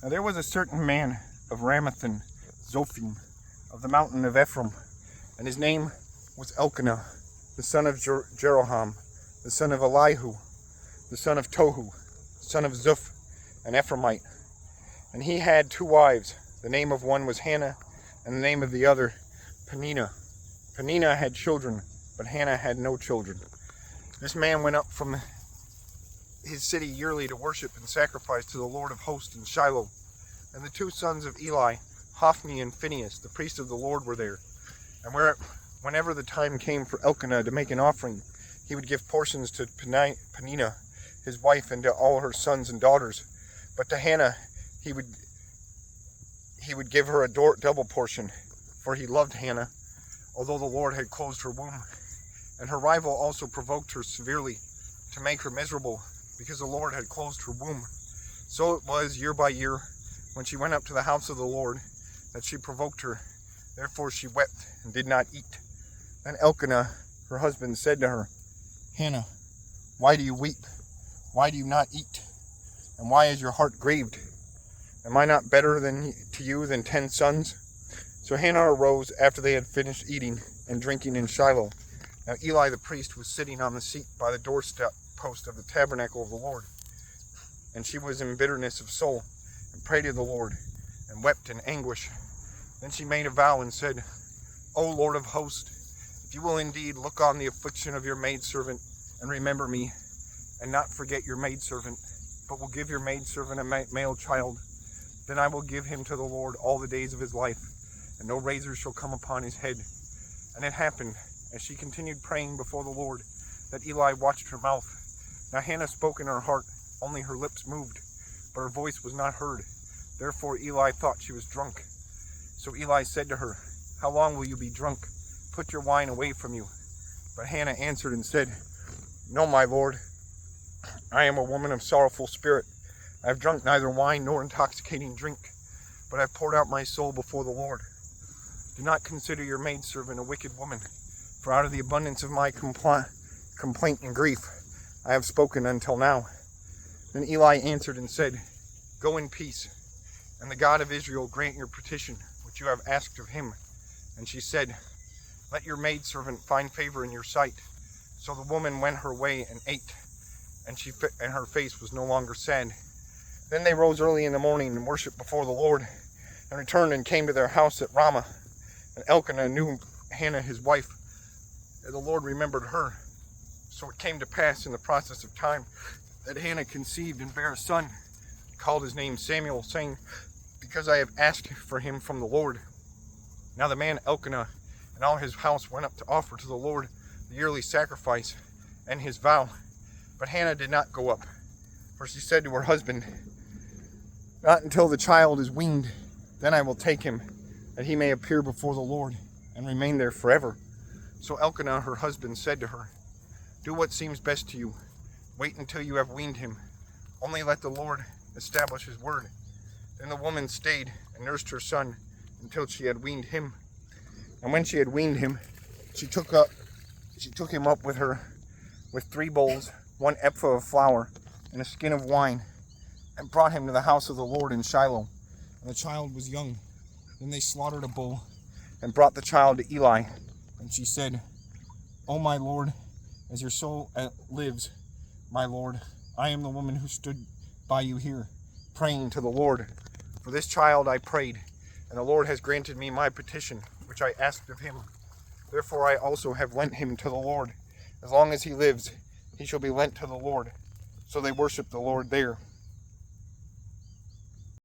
Now there was a certain man of Ramoth and Zophim, of the mountain of Ephraim, and his name was Elkanah, the son of Jeroham, the son of Elihu, the son of Tohu, the son of Zuph, an Ephraimite. And he had 2 wives. The name of one was Hannah, and the name of the other Peninnah. Peninnah had children, but Hannah had no children. This man went up from his city yearly to worship and sacrifice to the Lord of hosts in Shiloh. And the 2 sons of Eli, Hophni and Phinehas, the priests of the Lord, were there. And whenever the time came for Elkanah to make an offering, he would give portions to Peninnah, his wife, and to all her sons and daughters. But to Hannah he would give her a double portion, for he loved Hannah, although the Lord had closed her womb. And her rival also provoked her severely to make her miserable, because the Lord had closed her womb. So it was year by year, when she went up to the house of the Lord, that she provoked her. Therefore she wept and did not eat. Then Elkanah, her husband, said to her, Hannah, why do you weep? Why do you not eat? And why is your heart grieved? Am I not better to you than 10 sons? So Hannah arose after they had finished eating and drinking in Shiloh. Now Eli the priest was sitting on the seat by the doorstep post of the tabernacle of the Lord. And she was in bitterness of soul, and prayed to the Lord, and wept in anguish. Then she made a vow and said, O Lord of hosts, if you will indeed look on the affliction of your maidservant, and remember me, and not forget your maidservant, but will give your maidservant a male child, then I will give him to the Lord all the days of his life, and no razor shall come upon his head. And it happened, as she continued praying before the Lord, that Eli watched her mouth. Now Hannah spoke in her heart, only her lips moved, but her voice was not heard. Therefore Eli thought she was drunk. So Eli said to her, How long will you be drunk? Put your wine away from you. But Hannah answered and said, No, my Lord, I am a woman of sorrowful spirit. I have drunk neither wine nor intoxicating drink, but I have poured out my soul before the Lord. Do not consider your maidservant a wicked woman, for out of the abundance of my complaint and grief I have spoken until now. Then Eli answered and said, Go in peace, and the God of Israel grant your petition, which you have asked of him. And she said, Let your maidservant find favor in your sight. So the woman went her way and ate, and her face was no longer sad. Then they rose early in the morning and worshipped before the Lord, and returned and came to their house at Ramah. And Elkanah knew Hannah his wife, and the Lord remembered her. So it came to pass in the process of time that Hannah conceived and bare a son, and called his name Samuel, saying, Because I have asked for him from the Lord. Now the man Elkanah and all his house went up to offer to the Lord the yearly sacrifice and his vow. But Hannah did not go up, for she said to her husband, Not until the child is weaned, then I will take him, that he may appear before the Lord and remain there forever. So Elkanah, her husband, said to her, Do what seems best to you. Wait until you have weaned him. Only let the Lord establish his word. Then the woman stayed and nursed her son until she had weaned him. And when she had weaned him, she took him up with her with 3 bowls, 1 ephah of flour, and a skin of wine, and brought him to the house of the Lord in Shiloh. And the child was young. Then they slaughtered a bull and brought the child to Eli. And she said, O my Lord, as your soul lives, my Lord, I am the woman who stood by you here, praying to the Lord. For this child I prayed, and the Lord has granted me my petition, which I asked of him. Therefore I also have lent him to the Lord. As long as he lives, he shall be lent to the Lord. So they worshiped the Lord there.